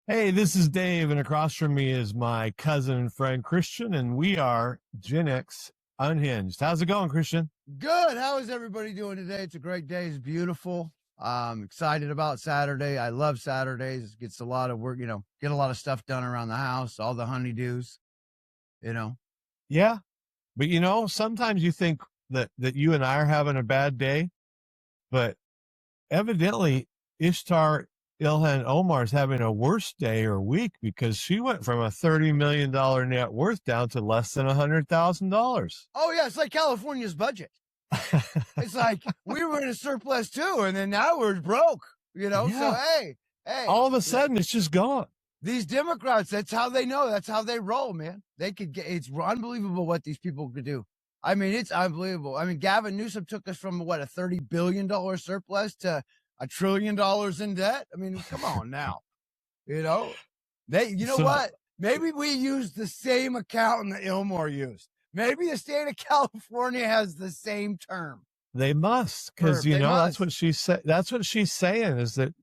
Hey, this is Dave, and across from me is my cousin and friend Christian, and we are Gen X Unhinged. How's it going, Christian? Good. How is everybody doing today? It's a great day. It's beautiful. I'm excited about Saturday. I love Saturdays. Gets a lot of work, get a lot of stuff done around the house, all the honeydews, you know. Yeah, but sometimes you think that you and I are having a bad day, but evidently Ishtar Ilhan Omar is having a worse day or week because she went from a $30 million net worth down to less than $100,000. Oh, yeah. It's like California's budget. It's like we were in a surplus too, and then now we're broke, Yeah. So, hey. All of a sudden, it's just gone. These Democrats, that's how they know. That's how they roll, man. It's unbelievable what these people could do. I mean, it's unbelievable. I mean, Gavin Newsom took us from a $30 billion surplus to $1 trillion in debt. I mean, come on now. What? Maybe we used the same accountant that Ilmore used. Maybe the state of California has the same term. They must, because that's what she said. That's what she's saying is that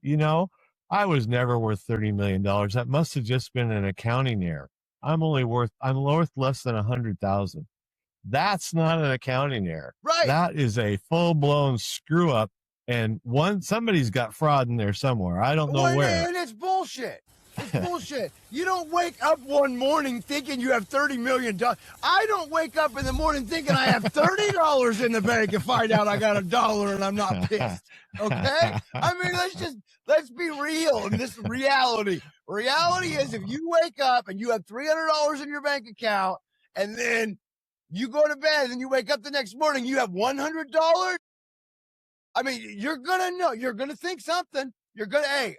I was never worth $30 million. That must have just been an accounting error. I'm worth less than 100,000. That's not an accounting error. Right. That is a full blown screw up. And somebody's got fraud in there somewhere. I don't know where. And it's bullshit. It's bullshit. You don't wake up one morning thinking you have $30 million. I don't wake up in the morning thinking I have $30 in the bank and find out I got $1 and I'm not pissed. Okay? I mean, let's be real in this reality. Reality is if you wake up and you have $300 in your bank account and then you go to bed and you wake up the next morning, you have $100. I mean, you're going to know. You're going to think something. You're going to,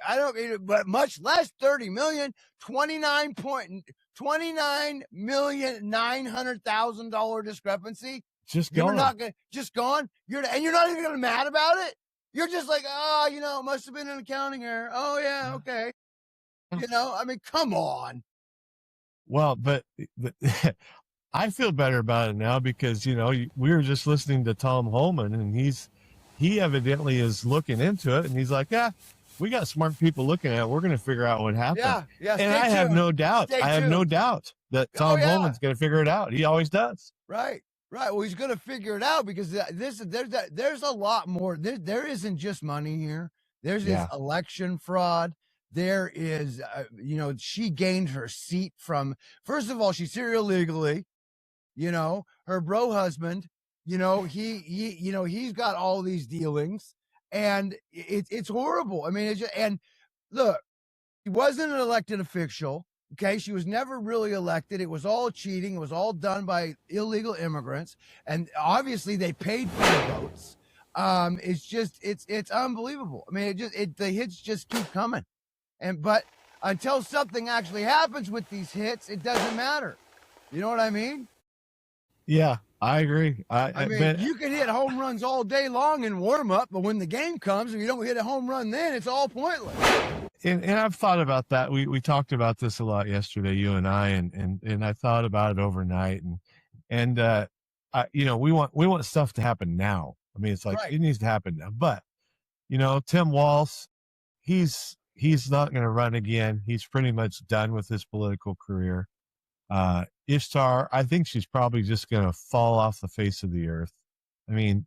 but much less 30 million, $29,900,000 discrepancy. Just gone. Just gone. You're not even going to be mad about it. You're just like, it must have been an accounting error. Oh yeah. Okay. I mean, come on. Well, but I feel better about it now because, we were just listening to Tom Holman and he evidently is looking into it and he's like, yeah, we got smart people looking at it. We're going to figure out what happened. Yeah. And I have no doubt. That Tom Holman's going to figure it out. He always does. Right. Well, he's going to figure it out because there's a lot more. There isn't just money here. There's this election fraud. There is, she gained her seat from, first of all, she's here illegally. Her bro husband, he's got all these dealings and it's horrible. I mean, and look, she wasn't an elected official. Okay. She was never really elected. It was all cheating. It was all done by illegal immigrants. And obviously they paid for the votes. It's unbelievable. I mean, the hits just keep coming. But until something actually happens with these hits, it doesn't matter. You know what I mean? Yeah, I agree. I mean, you can hit home runs all day long in warm up, but when the game comes, if you don't hit a home run, then it's all pointless. And I've thought about that. We talked about this a lot yesterday, you and I, and I thought about it overnight, and we want stuff to happen now. I mean, it's like It needs to happen now. But Tim Walz, he's not going to run again. He's pretty much done with his political career. Ishtar, I think she's probably just going to fall off the face of the earth. I mean,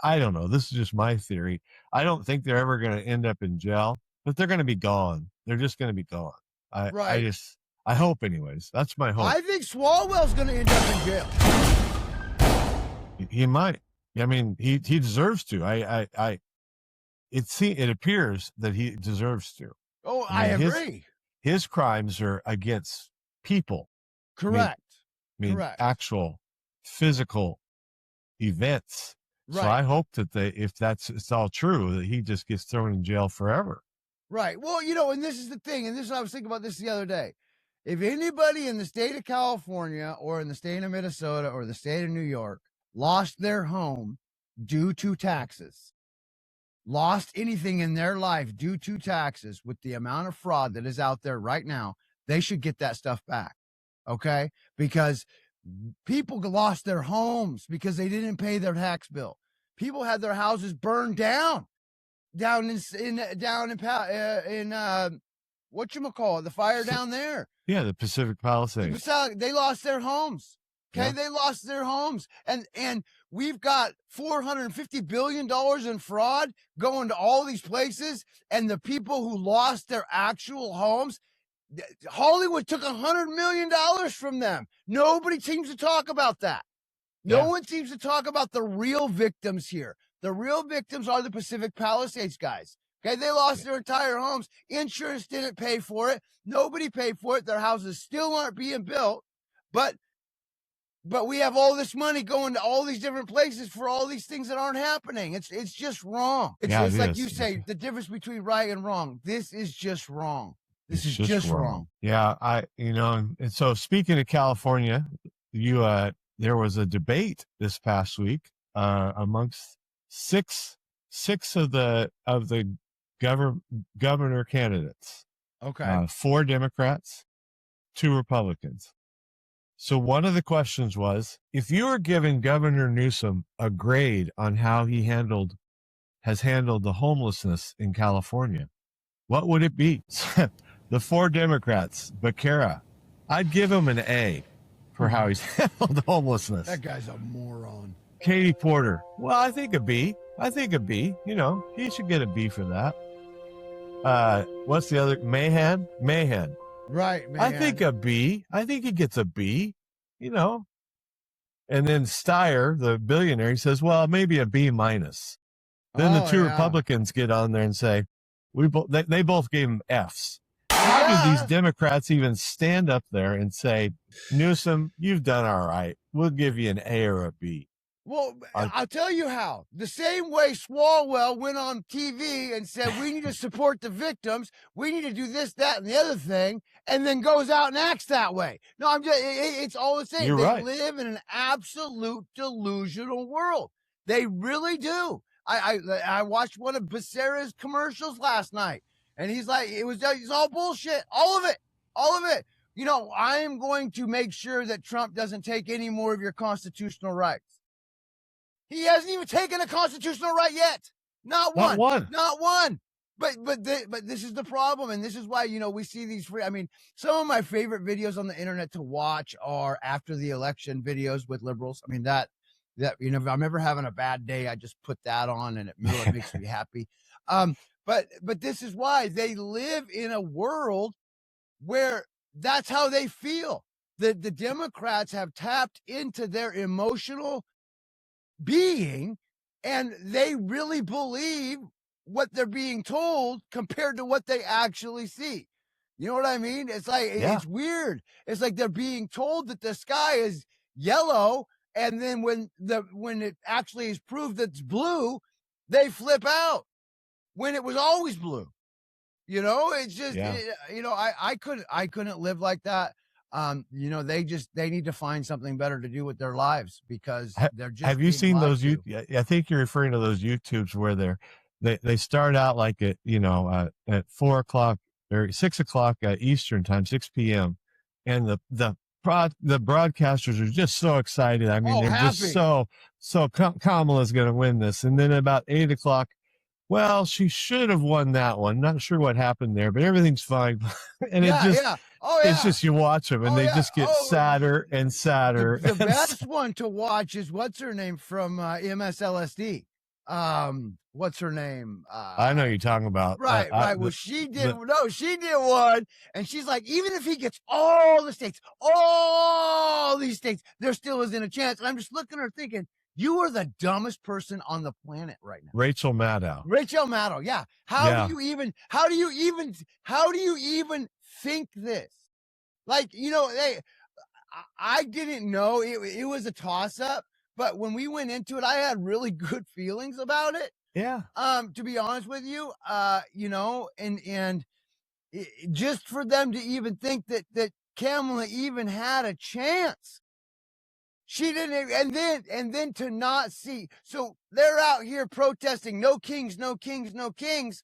I don't know. This is just my theory. I don't think they're ever going to end up in jail, but they're going to be gone. They're just going to be gone. I hope anyways. That's my hope. I think Swalwell's going to end up in jail. He might. I mean, he deserves to. It appears that he deserves to. Oh, I agree. His crimes are against people. Correct. Correct. Actual physical events. Right. So I hope that if it's all true, that he just gets thrown in jail forever. Right. Well, and this is the thing, and I was thinking about this the other day. If anybody in the state of California or in the state of Minnesota or the state of New York lost their home due to taxes, lost anything in their life due to taxes with the amount of fraud that is out there right now, they should get that stuff back. Okay. Because people lost their homes because they didn't pay their tax bill. People had their houses burned down in whatchamacallit, the fire down there. Yeah, the Pacific Palisades. They lost their homes. Okay, Yeah. they lost their homes, and we've got $450 billion in fraud going to all these places, and the people who lost their actual homes, Hollywood took $100 million from them. Nobody seems to talk about that. No one seems to talk about the real victims here. The real victims are the Pacific Palisades guys. Okay, they lost their entire homes. Insurance didn't pay for it. Nobody paid for it. Their houses still aren't being built, but we have all this money going to all these different places for all these things that aren't happening. It's just wrong. It's like you say, the difference between right and wrong. This is just wrong. This is just wrong. Yeah, and so speaking of California, there was a debate this past week amongst six of the governor candidates. Okay. 4 Democrats, 2 Republicans. So one of the questions was, if you were giving Governor Newsom a grade on how he has handled the homelessness in California, what would it be? The 4 Democrats, Becerra, I'd give him an A for how he's handled homelessness. That guy's a moron. Katie Porter, well, I think a B. He should get a B for that. What's the other? Mahan. Right, man. I think a B. I think he gets a B, And then Steyer, the billionaire, he says, well, maybe a B minus. Then the 2 Republicans get on there and say, they both gave him Fs. How do these Democrats even stand up there and say, Newsom, you've done all right. We'll give you an A or a B? Well, I'll tell you how. The same way Swalwell went on TV and said, we need to support the victims. We need to do this, that, and the other thing, and then goes out and acts that way. No, it's all the same. They live in an absolute delusional world. They really do. I watched one of Becerra's commercials last night, and he's like, it's all bullshit. All of it. I am going to make sure that Trump doesn't take any more of your constitutional rights. He hasn't even taken a constitutional right yet. Not one. But this is the problem, and this is why we see these free. I mean, some of my favorite videos on the internet to watch are after the election videos with liberals. I mean that if I'm ever having a bad day, I just put that on, and it really makes me happy. But this is why they live in a world where that's how they feel. The Democrats have tapped into their emotional being, and they really believe what they're being told compared to what they actually see. You know what I mean? It's like, It's weird. It's like they're being told that the sky is yellow, and then when it actually is proved that it's blue, they flip out when it was always blue. It's just, I couldn't live like that. They need to find something better to do with their lives, because they're just. Have you seen those? I think you're referring to those YouTubes where they start out like at 4:00 or 6:00 Eastern time, 6 p.m. and the broadcasters are just so excited. I mean, they're happy. Just so Kamala's going to win this, and then about 8:00. Well, she should have won that one. Not sure what happened there, but everything's fine. And it's just you watch them, and they just get sadder and sadder. The best one to watch is what's her name from MSLSD. What's her name? I know you're talking about. Right. Well, she did one, and she's like, even if he gets all these states, there still isn't a chance. And I'm just looking at her thinking, you are the dumbest person on the planet right now. Rachel Maddow. Yeah. How do you even think this? Like, I didn't know it was a toss up, but when we went into it, I had really good feelings about it. Yeah. To be honest with you, just for them to even think that Kamala even had a chance. She didn't, and then to not see. So they're out here protesting, no kings, no kings, no kings.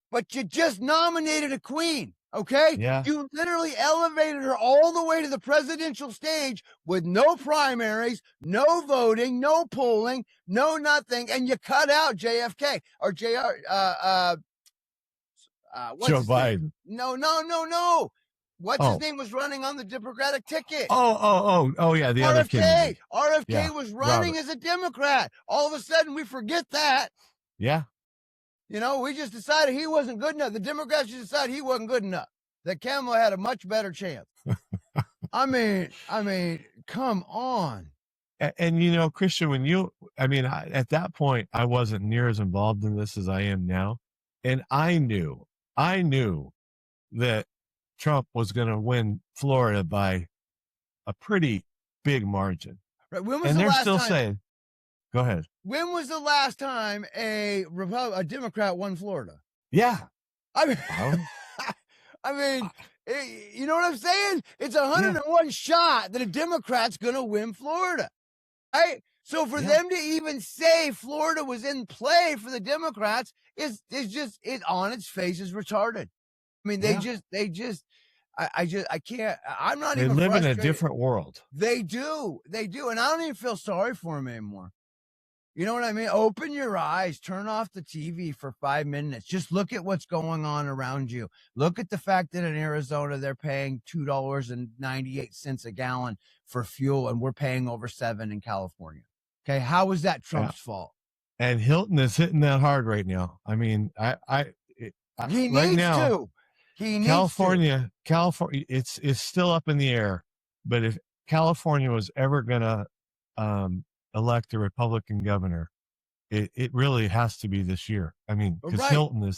But you just nominated a queen, okay? Yeah. You literally elevated her all the way to the presidential stage with no primaries, no voting, no polling, no nothing, and you cut out JFK or JR. what's Joe his name? Biden. No. What's his Oh. name was running on the Democratic ticket? Oh, yeah, the other Kennedy. RFK Yeah, was running Robert. as a Democrat. All of a sudden, we forget that. Yeah. You know, we just decided he wasn't good enough. The Democrats just decided he wasn't good enough. That Kamala had a much better chance. I mean, come on. And you know, Christian, at that point, I wasn't near as involved in this as I am now. And I knew that Trump was going to win Florida by a pretty big margin. Right. When was And the they're last still time, saying, go ahead. When was the last time a Democrat won Florida? Yeah. I mean, Well, you know what I'm saying? It's 101 shot that a Democrat's going to win Florida. Right? So for them to even say Florida was in play for the Democrats is just, it on its face is retarded. I mean, I can't, I'm not they even live frustrated. in a different world. They do. And I don't even feel sorry for them anymore. You know what I mean? Open your eyes, turn off the TV for 5 minutes. Just look at what's going on around you. Look at the fact that in Arizona, they're paying $2.98 a gallon for fuel, and we're paying over $7 in California. Okay. How is that Trump's fault? And Hilton is hitting that hard right now. I mean, He needs to. California, it's still up in the air. But if California was ever going to elect a Republican governor, it really has to be this year. I mean, because Hilton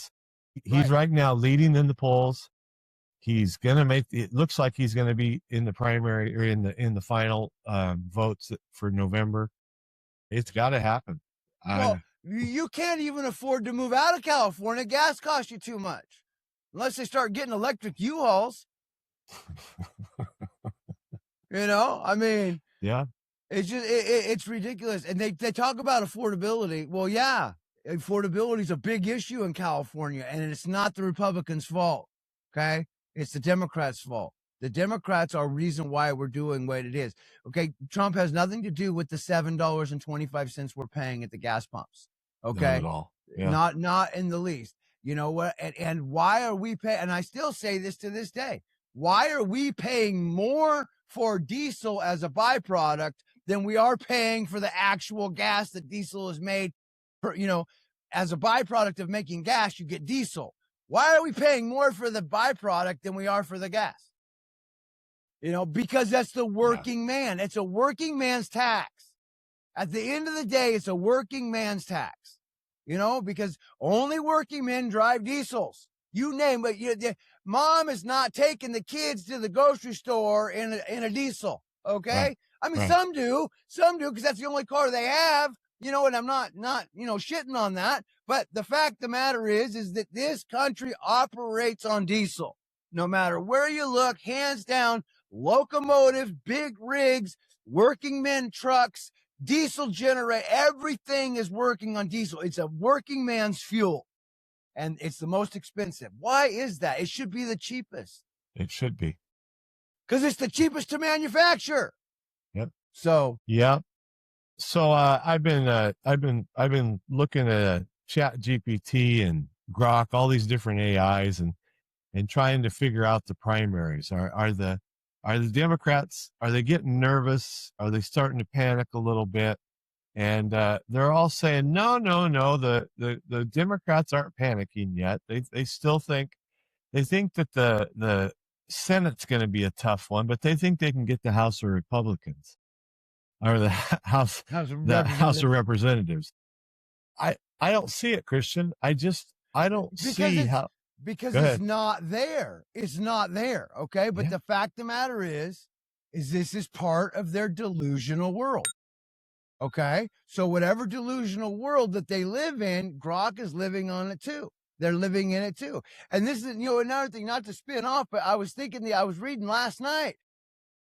he's right now leading in the polls. He's going to it looks like he's going to be in the primary or in the final votes for November. It's got to happen. Well, you can't even afford to move out of California. Gas costs you too much. Unless they start getting electric U-Hauls. You know, I mean, yeah, it's just, it's ridiculous. And they talk about affordability. Well, yeah, affordability is a big issue in California, and it's not the Republicans' fault. Okay. It's the Democrats' fault. The Democrats are reason why we're doing what it is. Okay. Trump has nothing to do with the $7.25 we're paying at the gas pumps. Okay. Not at all. Yeah. Not in the least. You know what? And why are we paying? And I still say this to this day. Why are we paying more for diesel as a byproduct than we are paying for the actual gas that diesel is made? As a byproduct of making gas, you get diesel. Why are we paying more for the byproduct than we are for the gas? Because that's the working man. It's a working man's tax. At the end of the day, it's a working man's tax. Because only working men drive diesels. You name it. Mom is not taking the kids to the grocery store in a diesel. Okay. Right. I mean, some do because that's the only car they have, and I'm not, shitting on that. But the fact of the matter is that this country operates on diesel. No matter where you look, hands down, locomotive, big rigs, working men trucks, diesel generator, everything is working on diesel. It's a working man's fuel, and it's the most expensive. Why is that? It should be the cheapest. It should be. Because it's the cheapest to manufacture. Yep. So. Yeah. So I've been looking at Chat GPT and Grok, all these different AIs, and trying to figure out the primaries. Are the Democrats, are they getting nervous? Are they starting to panic a little bit? And they're all saying, no, the Democrats aren't panicking yet. They still think that the Senate's going to be a tough one, but they think they can get the House of Republicans or the House of Representatives. I don't see it, Christian. I don't see how. Because it's not there. It's not there. Okay. But the fact of the matter is this is part of their delusional world. Okay. So whatever delusional world that they live in, Grok is living on it too. They're living in it too. And this is, another thing, not to spin off, but I was reading last night.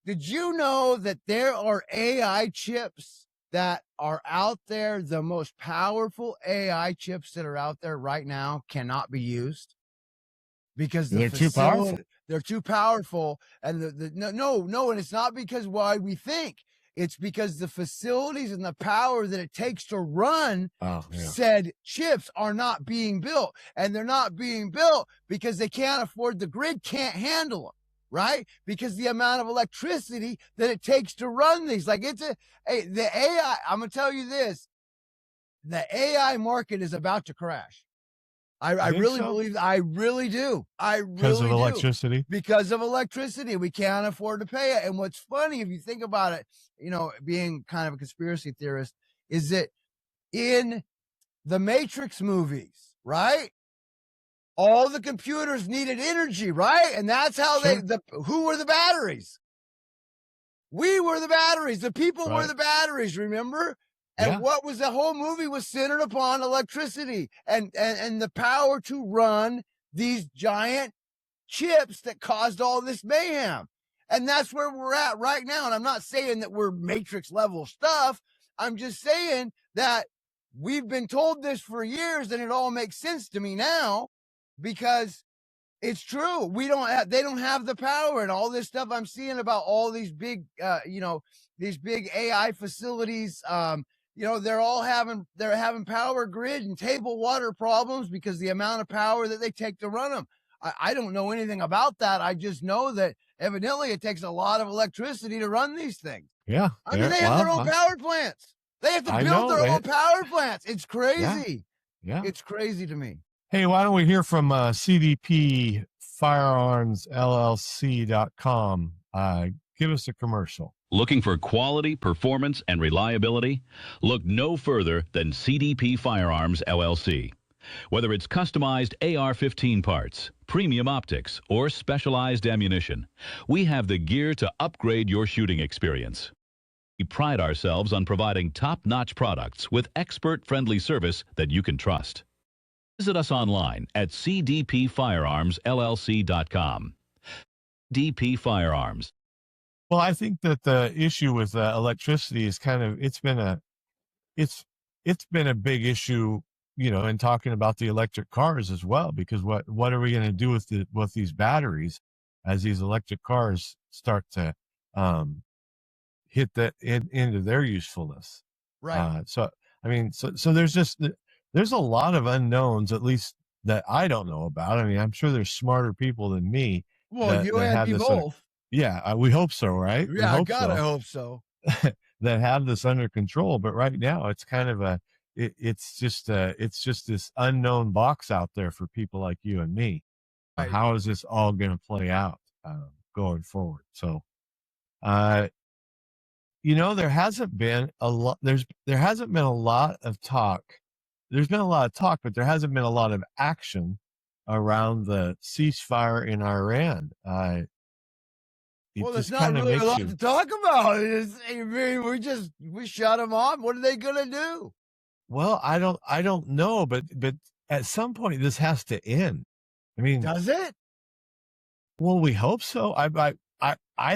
Did you know that there are AI chips that are out there? The most powerful AI chips that are out there right now cannot be used. Because they're too powerful. They're too powerful. And no, and it's not because why we think. It's because the facilities and the power that it takes to run yeah. said chips are not being built. And they're not being built because they can't afford, the grid can't handle them, right? Because the amount of electricity that it takes to run these, like the AI, I'm going to tell you this, the AI market is about to crash. I really believe, I really do. I really do. Because of electricity? Because of electricity. We can't afford to pay it. And what's funny, if you think about it, you know, being kind of a conspiracy theorist, is that in the Matrix movies, right? All the computers needed energy, right? And that's how who were the batteries? We were the batteries. The people were the batteries, remember? And what was the whole movie was centered upon electricity and the power to run these giant chips that caused all this mayhem. And that's where we're at right now. And I'm not saying that we're Matrix level stuff. I'm just saying that we've been told this for years and it all makes sense to me now because it's true. They don't have the power and all this stuff I'm seeing about all these big, these big AI facilities. They're having power grid and table water problems because the amount of power that they take to run them. I don't know anything about that. I just know that evidently it takes a lot of electricity to run these things. Yeah. I mean, they have their own power plants. They have to build their own power plants. It's crazy. Yeah. It's crazy to me. Hey, why don't we hear from CDP Firearms LLC.com? Give us a commercial. Looking for quality, performance, and reliability? Look no further than CDP Firearms LLC. Whether it's customized AR-15 parts, premium optics, or specialized ammunition, we have the gear to upgrade your shooting experience. We pride ourselves on providing top-notch products with expert-friendly service that you can trust. Visit us online at cdpfirearmsllc.com. DP Firearms. Well, I think that the issue with electricity is it's been a big issue, in talking about the electric cars as well, because what are we going to do with these batteries as these electric cars start to hit into their usefulness? Right. So there's a lot of unknowns, at least that I don't know about. I mean, I'm sure there's smarter people than me. Well, you and me both. Yeah, we hope so, right? Yeah, I hope so. That have this under control, but right now it's kind of it's just this unknown box out there for people like you and me. Right. How is this all going to play out going forward? So, there hasn't been a lot. There hasn't been a lot of talk. There's been a lot of talk, but there hasn't been a lot of action around the ceasefire in Iran. There's not really a lot to talk about. We shut them off. What are they going to do? Well, I don't know, but at some point this has to end. I mean, does it? Well, we hope so. I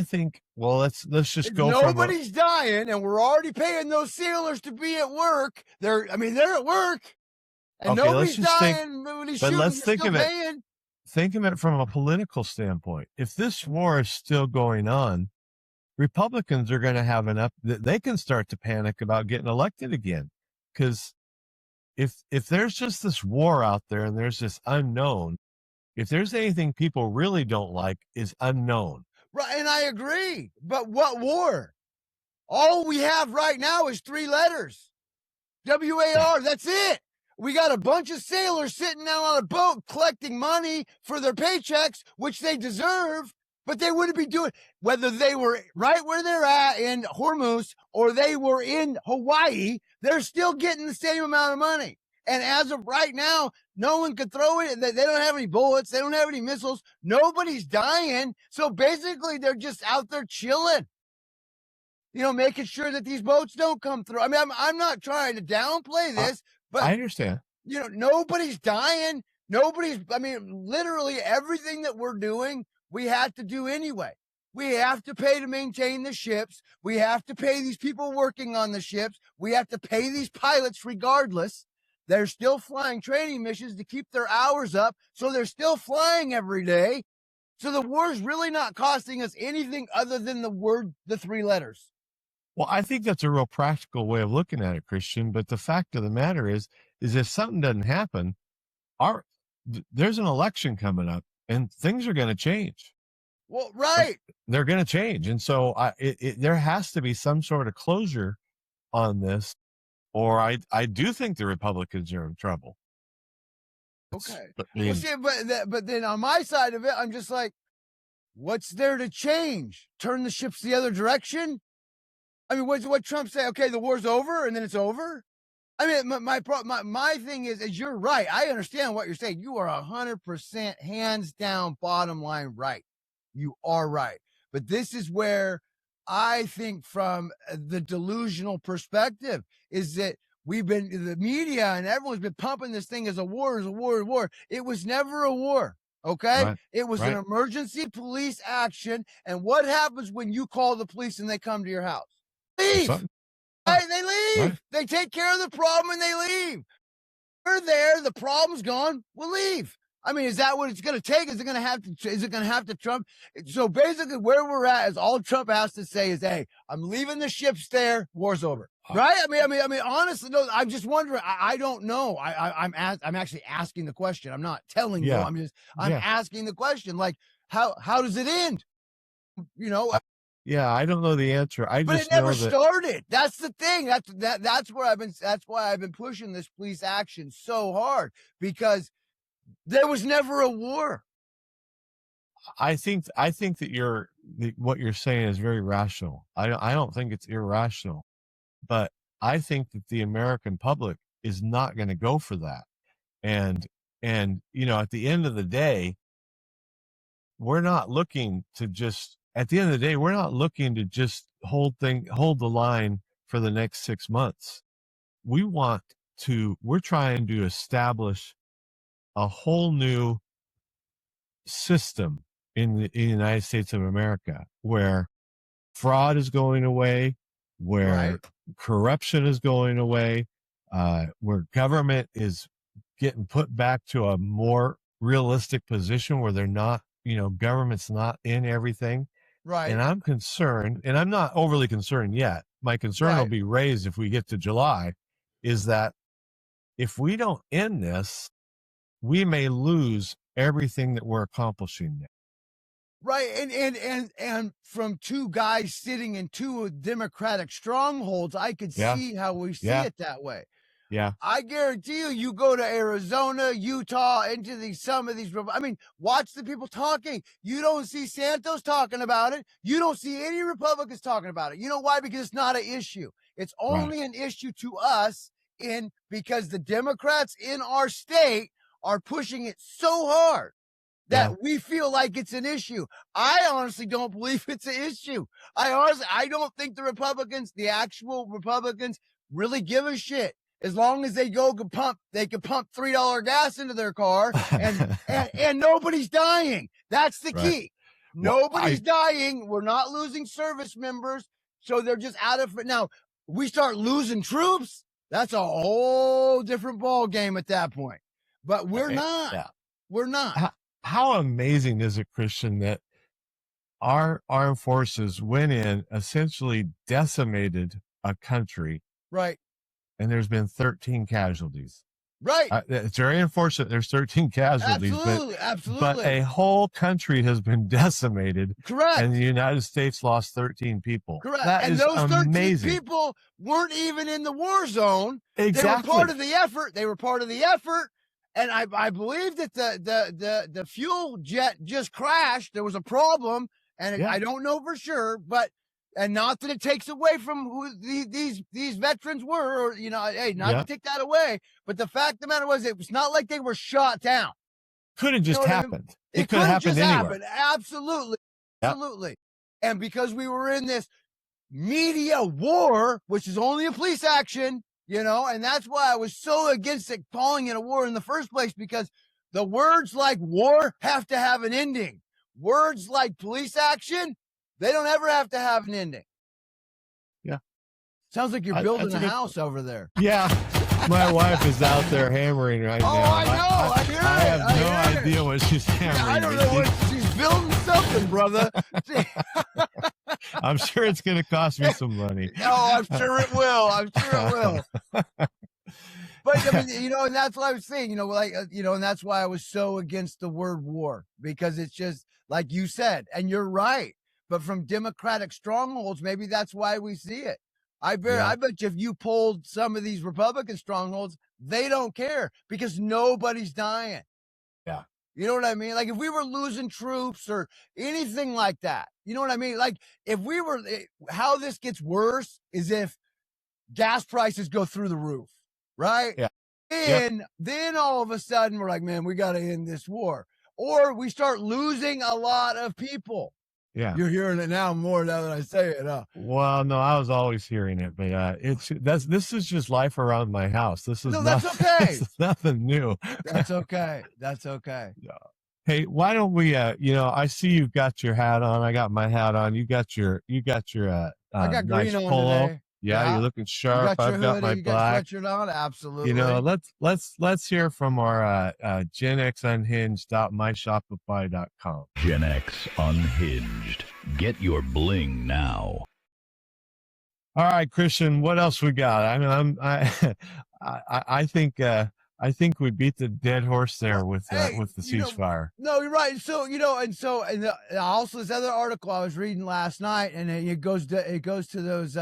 think. Well, let's just go. Nobody's dying, and we're already paying those sailors to be at work. They're at work, and nobody's dying. But let's think of it. Think of it from a political standpoint. If this war is still going on, Republicans are going to have they can start to panic about getting elected again. Because if there's just this war out there and there's this unknown, if there's anything people really don't like is unknown. Right, and I agree. But what war? All we have right now is 3 letters. WAR, that's it. We got a bunch of sailors sitting down on a boat collecting money for their paychecks, which they deserve, but they wouldn't be doing, whether they were right where they're at in Hormuz or they were in Hawaii, they're still getting the same amount of money. And as of right now, no one could throw it. They don't have any bullets. They don't have any missiles. Nobody's dying. So basically, they're just out there chilling, making sure that these boats don't come through. I mean, I'm not trying to downplay this. But I understand. Nobody's dying. Literally everything that we're doing, we have to do anyway. We have to pay to maintain the ships. We have to pay these people working on the ships. We have to pay these pilots regardless. They're still flying training missions to keep their hours up. So they're still flying every day. So the war's really not costing us anything other than the 3 letters. Well, I think that's a real practical way of looking at it, Christian. But the fact of the matter is if something doesn't happen, there's an election coming up, and things are going to change. Well, right. They're going to change, and so there has to be some sort of closure on this, or I do think the Republicans are in trouble. Okay. Well, see, but then on my side of it, I'm just like, what's there to change? Turn the ships the other direction? I mean, what Trump say? Okay, the war's over, and then it's over. I mean, my thing is you're right. I understand what you're saying. You are 100% hands down, bottom line right. You are right. But this is where I think, from the delusional perspective, is that the media and everyone's been pumping this thing as a war, as a war, as a war. It was never a war. Okay. Right. It was an emergency police action. And what happens when you call the police and they come to your house? Leave. Right? They leave. Right. They take care of the problem and they leave. We're there. The problem's gone. We'll leave. I mean, is that what it's going to take? Is it going to have to Trump? So basically where we're at is all Trump has to say is, hey, I'm leaving the ships there. War's over. Right? I mean, honestly, no, I'm just wondering. I don't know. I'm actually asking the question. I'm not telling you. I'm asking the question. Like, how does it end? You know? Yeah, I don't know the answer. But it never started. That's the thing. That's why I've been pushing this police action so hard, because there was never a war. I think that what you're saying is very rational. I don't think it's irrational, but I think that the American public is not going to go for that. And at the end of the day, we're not looking to just hold the line for the next 6 months. We're trying to establish a whole new system in the United States of America, where fraud is going away, where corruption is going away, where government is getting put back to a more realistic position where they're not, government's not in everything. Right. And I'm concerned, and I'm not overly concerned yet. My concern will be raised if we get to July, is that if we don't end this, we may lose everything that we're accomplishing now. Right. And from two guys sitting in two Democratic strongholds, I could see how we see it that way. Yeah. I guarantee you go to Arizona, Utah, into some of these. I mean, watch the people talking. You don't see Santos talking about it. You don't see any Republicans talking about it. You know why? Because it's not an issue. It's only an issue to us because the Democrats in our state are pushing it so hard that we feel like it's an issue. I honestly don't believe it's an issue. I don't think the actual Republicans really give a shit. As long as they can pump $3 gas into their car and nobody's dying. That's the key. Nobody's dying. We're not losing service members. So they're just out of it. Now, we start losing troops. That's a whole different ball game at that point. But we're not. Yeah. We're not. How amazing is it, Christian, that our armed forces went in, essentially decimated a country. Right. And there's been 13 casualties. Right. It's very unfortunate there's 13 casualties. Absolutely. But a whole country has been decimated. Correct. And the United States lost 13 people. Correct. That is those 13 amazing. people weren't even in the war zone. Exactly. They were part of the effort. And I believe that the fuel jet just crashed. There was a problem. And I don't know for sure, and not that it takes away from who these veterans were, or, to take that away. But the fact of the matter was, it was not like they were shot down. Could have just happened. It could have happened anywhere. Absolutely. Yep. Absolutely. And because we were in this media war, which is only a police action, and that's why I was so against it, calling it a war in the first place, because the words like war have to have an ending. Words like police action, they don't ever have to have an ending. Yeah. Sounds like you're building a house over there. Yeah. My wife is out there hammering right now. I know. I hear it. I have no idea what she's hammering. I don't know what she's building something, brother. I'm sure it's going to cost me some money. Oh, I'm sure it will. I'm sure it will. But I mean, and that's what I was saying, and that's why I was so against the word war, because it's just like you said, and you're right. But from Democratic strongholds, maybe that's why we see it. I bet you if you pulled some of these Republican strongholds, they don't care because nobody's dying. Yeah. You know what I mean? Like if we were losing troops or anything like that, you know what I mean? Like if we were, how this gets worse is if gas prices go through the roof, right? Yeah. And then all of a sudden we're like, man, we got to end this war. Or we start losing a lot of people. Yeah. You're hearing it now more now that I say it, huh? Well, no, I was always hearing it, but this is just life around my house. This is that's okay. This is nothing new. That's okay. That's okay. Yeah. Hey, why don't we? I see you've got your hat on. I got my hat on. You got your I got nice green on polo. today. Yeah, you're looking sharp. I've got my black. You got sweatshirt on, absolutely. Let's hear from our genxunhinged.myshopify.com. Gen X Unhinged. Get your bling now. All right, Christian, what else we got? I mean, I think we beat the dead horse there with the ceasefire. No, you're right. So and also this other article I was reading last night, and it goes to those.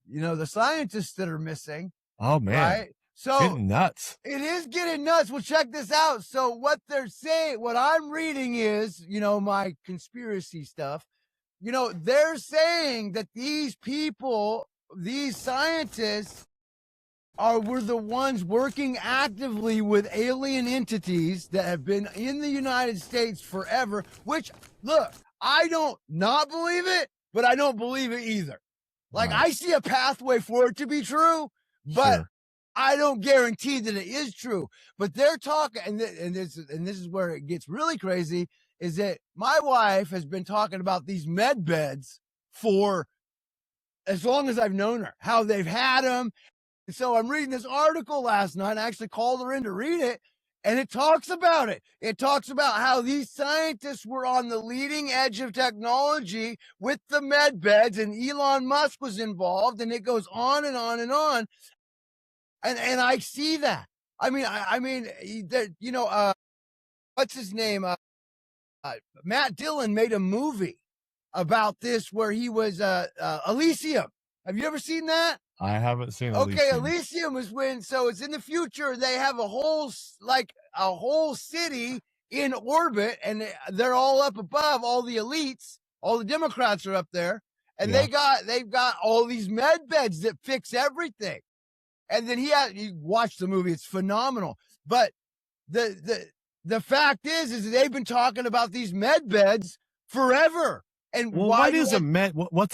The scientists that are missing. Oh man. Right? So getting nuts. It is getting nuts. Well, check this out. So what they're saying, what I'm reading is, my conspiracy stuff, they're saying that these people, these scientists were the ones working actively with alien entities that have been in the United States forever, which look, I don't not believe it, but I don't believe it either. Like I see a pathway for it to be true, but I don't guarantee that it is true. But they're talking, and this is where it gets really crazy, is that my wife has been talking about these med beds for as long as I've known her, how they've had them. And so I'm reading this article last night. I actually called her in to read it. And it talks about it. It talks about how these scientists were on the leading edge of technology with the med beds, and Elon Musk was involved, and it goes on and on and on. And I see that. What's his name? Matt Dillon made a movie about this where he was Elysium. Have you ever seen that? I haven't seen Elysium. Okay, Elysium is so it's in the future. They have a whole city in orbit, and they're all up above. All the elites, all the Democrats are up there, and they've got all these med beds that fix everything. And then you watch the movie; it's phenomenal. But the fact is they've been talking about these med beds forever. And what's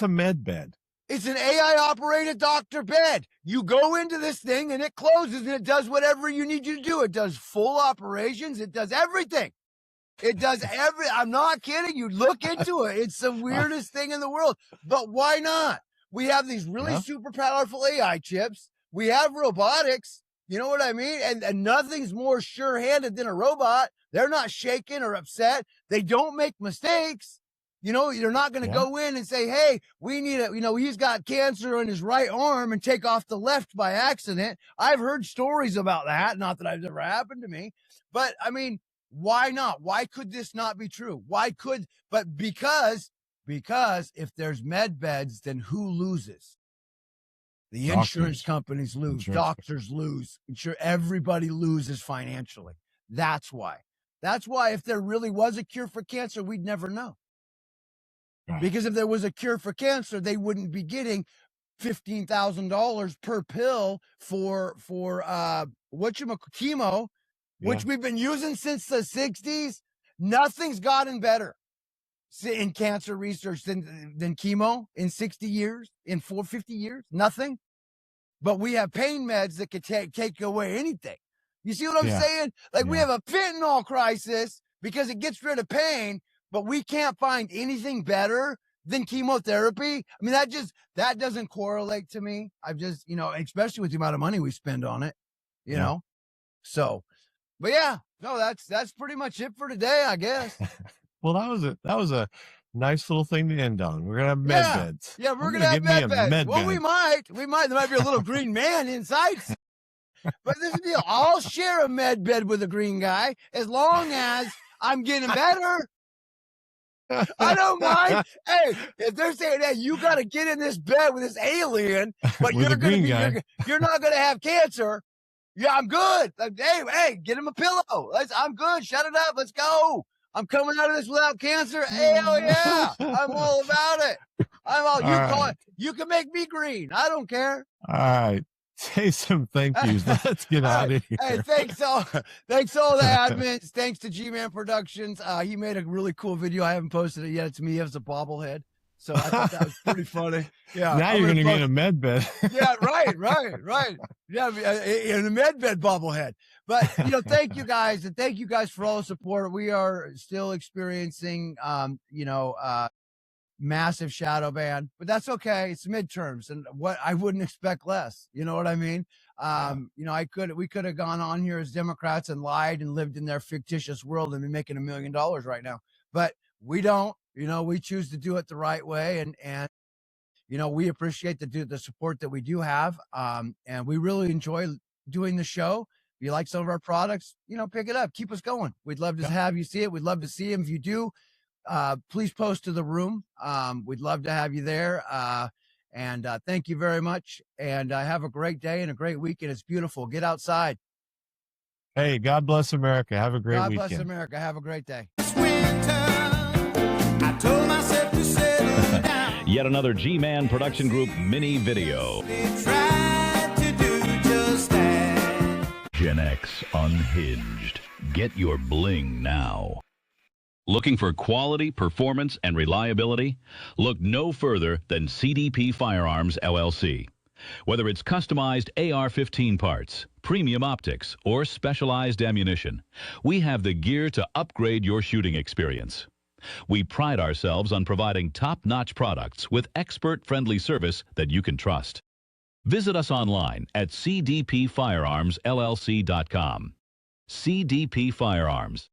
a med bed? It's an AI-operated doctor bed. You go into this thing, and it closes, and it does whatever you need you to do. It does full operations. It does everything. I'm not kidding. You look into it. It's the weirdest thing in the world. But why not? We have these really super powerful AI chips. We have robotics. You know what I mean? And nothing's more sure-handed than a robot. They're not shaken or upset. They don't make mistakes. You're not going to go in and say, hey, we need he's got cancer in his right arm and take off the left by accident. I've heard stories about that. Not that I've ever happened to me, but I mean, why not? Why could this not be true? Because if there's med beds, then who loses? The insurance companies lose, doctors lose, everybody loses financially. That's why if there really was a cure for cancer, we'd never know. Because if there was a cure for cancer, they wouldn't be getting $15,000 per pill for chemo, which we've been using since the 60s. Nothing's gotten better in cancer research than chemo in 60 years, in 50 years, nothing. But we have pain meds that could take away anything. You see what I'm saying? Like we have a fentanyl crisis because it gets rid of pain, but we can't find anything better than chemotherapy. I mean, that doesn't correlate to me. I've just, especially with the amount of money we spend on it, you know? So, but that's pretty much it for today, I guess. Well, that was Nice little thing to end on. We're gonna have med beds. Yeah, we're I'm gonna have give me a med beds. med Well, bed. we might. There might be a little green man inside. But this is the deal. I'll share a med bed with a green guy as long as I'm getting better. I don't mind. Hey, if they're saying, hey, you got to get in this bed with this alien, but With you're a green guy. you're not going to have cancer. Yeah, I'm good. Like, hey, get him a pillow. I'm good. Shut it up. Let's go. I'm coming out of this without cancer. Hell yeah. I'm all about it. You can make me green. I don't care. All right. Say some thank yous. Let's get out of here. Hey, thanks all the admins. Thanks to G-Man Productions. He made a really cool video. I haven't posted it yet. It's me as a bobblehead. So I thought that was pretty funny. Yeah. Now you're going to get a med bed. Yeah, right. Yeah, in a med bed bobblehead. But, thank you guys. And thank you guys for all the support. We are still experiencing, massive shadow ban, but that's okay. It's midterms, and what I wouldn't expect less. You know what I mean? We could have gone on here as Democrats and lied and lived in their fictitious world and be making $1 million right now, but we don't. We choose to do it the right way, and we appreciate the support that we do have, and we really enjoy doing the show. If you like some of our products, pick it up, keep us going. We'd love to have you see it. We'd love to see them. If you do, please post to the room. We'd love to have you there. And thank you very much. And have a great day and a great weekend. It's beautiful. Get outside. Hey, God bless America. Have a great weekend. God bless America. Have a great day. Yet another G-Man Production Group mini video. Gen X Unhinged. Get your bling now. Looking for quality, performance, and reliability? Look no further than CDP Firearms, LLC. Whether it's customized AR-15 parts, premium optics, or specialized ammunition, we have the gear to upgrade your shooting experience. We pride ourselves on providing top-notch products with expert-friendly service that you can trust. Visit us online at cdpfirearmsllc.com. CDP Firearms.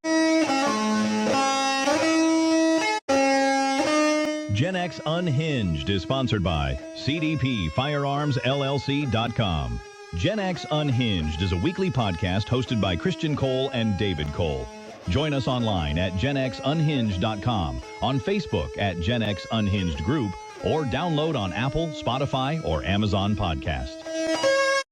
Gen X Unhinged is sponsored by cdpfirearmsllc.com. Gen X Unhinged is a weekly podcast hosted by Christian Cole and David Cole. Join us online at genxunhinged.com, on Facebook at Gen X Unhinged Group, or download on Apple, Spotify, or Amazon Podcasts.